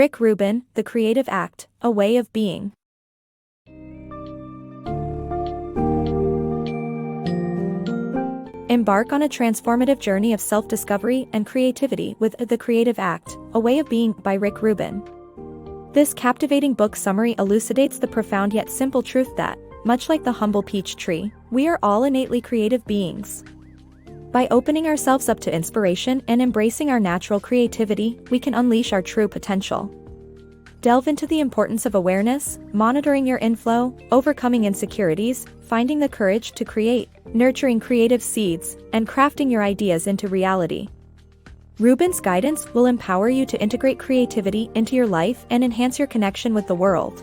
Rick Rubin, The Creative Act, A Way of Being. Embark on a transformative journey of self-discovery and creativity with The Creative Act, A Way of Being by Rick Rubin. This captivating book summary elucidates the profound yet simple truth that, much like the humble peach tree, we are all innately creative beings. By opening ourselves up to inspiration and embracing our natural creativity, we can unleash our true potential. Delve into the importance of awareness, monitoring your inflow, overcoming insecurities, finding the courage to create, nurturing creative seeds, and crafting your ideas into reality. Rubin's guidance will empower you to integrate creativity into your life and enhance your connection with the world.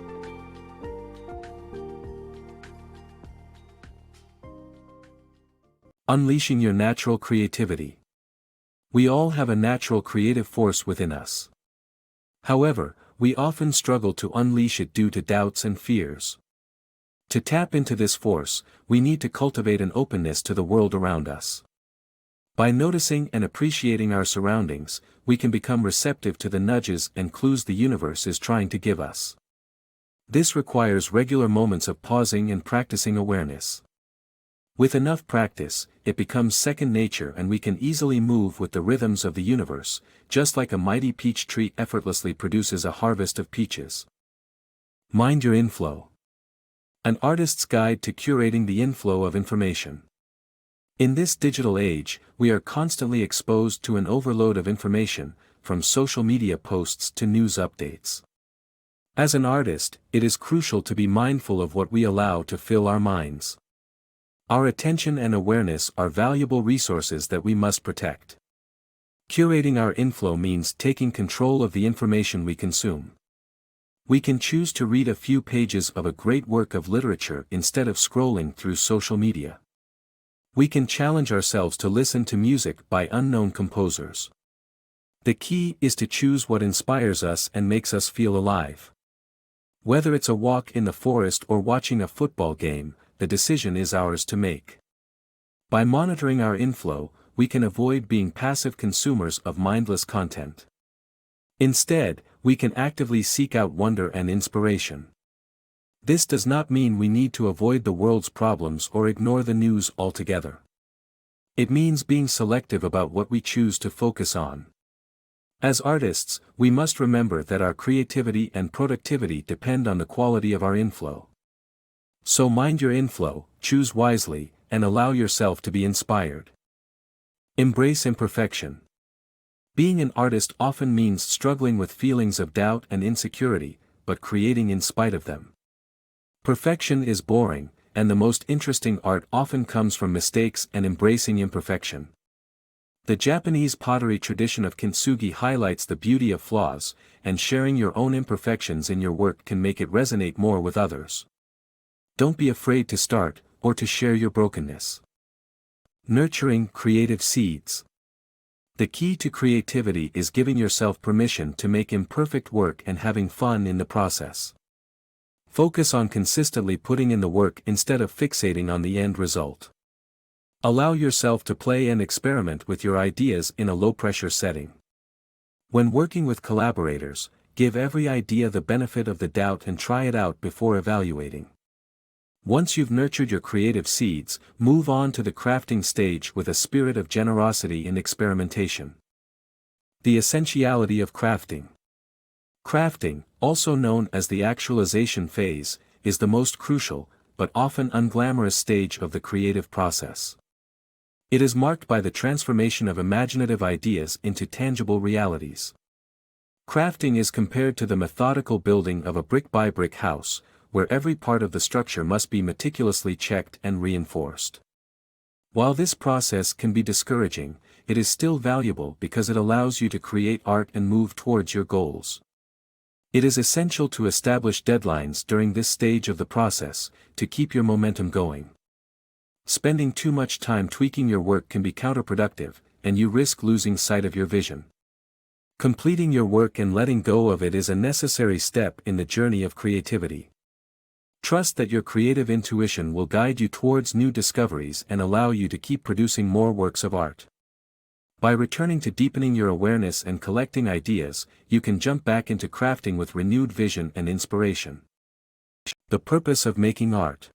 Unleashing your natural creativity. We all have a natural creative force within us. However, we often struggle to unleash it due to doubts and fears. To tap into this force, we need to cultivate an openness to the world around us. By noticing and appreciating our surroundings, we can become receptive to the nudges and clues the universe is trying to give us. This requires regular moments of pausing and practicing awareness. With enough practice, it becomes second nature and we can easily move with the rhythms of the universe, just like a mighty peach tree effortlessly produces a harvest of peaches. Mind your inflow. An artist's guide to curating the inflow of information. In this digital age, we are constantly exposed to an overload of information, from social media posts to news updates. As an artist, it is crucial to be mindful of what we allow to fill our minds. Our attention and awareness are valuable resources that we must protect. Curating our inflow means taking control of the information we consume. We can choose to read a few pages of a great work of literature instead of scrolling through social media. We can challenge ourselves to listen to music by unknown composers. The key is to choose what inspires us and makes us feel alive. Whether it's a walk in the forest or watching a football game, the decision is ours to make. By monitoring our inflow, we can avoid being passive consumers of mindless content. Instead, we can actively seek out wonder and inspiration. This does not mean we need to avoid the world's problems or ignore the news altogether. It means being selective about what we choose to focus on. As artists, we must remember that our creativity and productivity depend on the quality of our inflow. So mind your inflow, choose wisely, and allow yourself to be inspired. Embrace imperfection. Being an artist often means struggling with feelings of doubt and insecurity, but creating in spite of them. Perfection is boring, and the most interesting art often comes from mistakes and embracing imperfection. The Japanese pottery tradition of kintsugi highlights the beauty of flaws, and sharing your own imperfections in your work can make it resonate more with others. Don't be afraid to start, or to share your brokenness. Nurturing creative seeds. The key to creativity is giving yourself permission to make imperfect work and having fun in the process. Focus on consistently putting in the work instead of fixating on the end result. Allow yourself to play and experiment with your ideas in a low-pressure setting. When working with collaborators, give every idea the benefit of the doubt and try it out before evaluating. Once you've nurtured your creative seeds, move on to the crafting stage with a spirit of generosity and experimentation. The essentiality of crafting. Crafting, also known as the actualization phase, is the most crucial, but often unglamorous stage of the creative process. It is marked by the transformation of imaginative ideas into tangible realities. Crafting is compared to the methodical building of a brick-by-brick house, where every part of the structure must be meticulously checked and reinforced. While this process can be discouraging, it is still valuable because it allows you to create art and move towards your goals. It is essential to establish deadlines during this stage of the process, to keep your momentum going. Spending too much time tweaking your work can be counterproductive, and you risk losing sight of your vision. Completing your work and letting go of it is a necessary step in the journey of creativity. Trust that your creative intuition will guide you towards new discoveries and allow you to keep producing more works of art. By returning to deepening your awareness and collecting ideas, you can jump back into crafting with renewed vision and inspiration. The purpose of making art.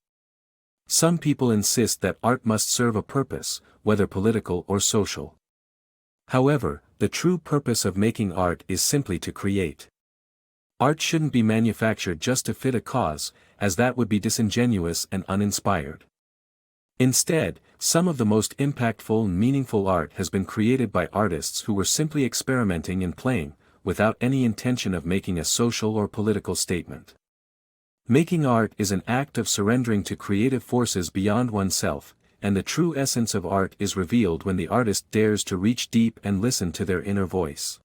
Some people insist that art must serve a purpose, whether political or social. However, the true purpose of making art is simply to create. Art shouldn't be manufactured just to fit a cause, as that would be disingenuous and uninspired. Instead, some of the most impactful and meaningful art has been created by artists who were simply experimenting and playing, without any intention of making a social or political statement. Making art is an act of surrendering to creative forces beyond oneself, and the true essence of art is revealed when the artist dares to reach deep and listen to their inner voice.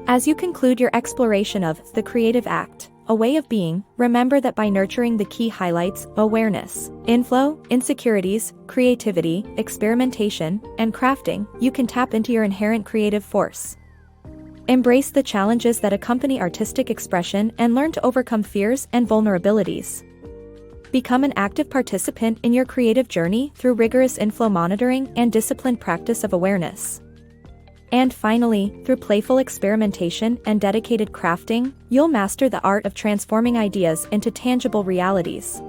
As you conclude your exploration of the creative act, a way of being, remember that by nurturing the key highlights, awareness, inflow, insecurities, creativity, experimentation, and crafting, you can tap into your inherent creative force. Embrace the challenges that accompany artistic expression and learn to overcome fears and vulnerabilities. Become an active participant in your creative journey through rigorous inflow monitoring and disciplined practice of awareness. And finally, through playful experimentation and dedicated crafting, you'll master the art of transforming ideas into tangible realities.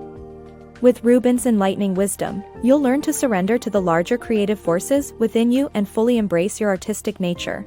With Rubin's enlightening wisdom, you'll learn to surrender to the larger creative forces within you and fully embrace your artistic nature.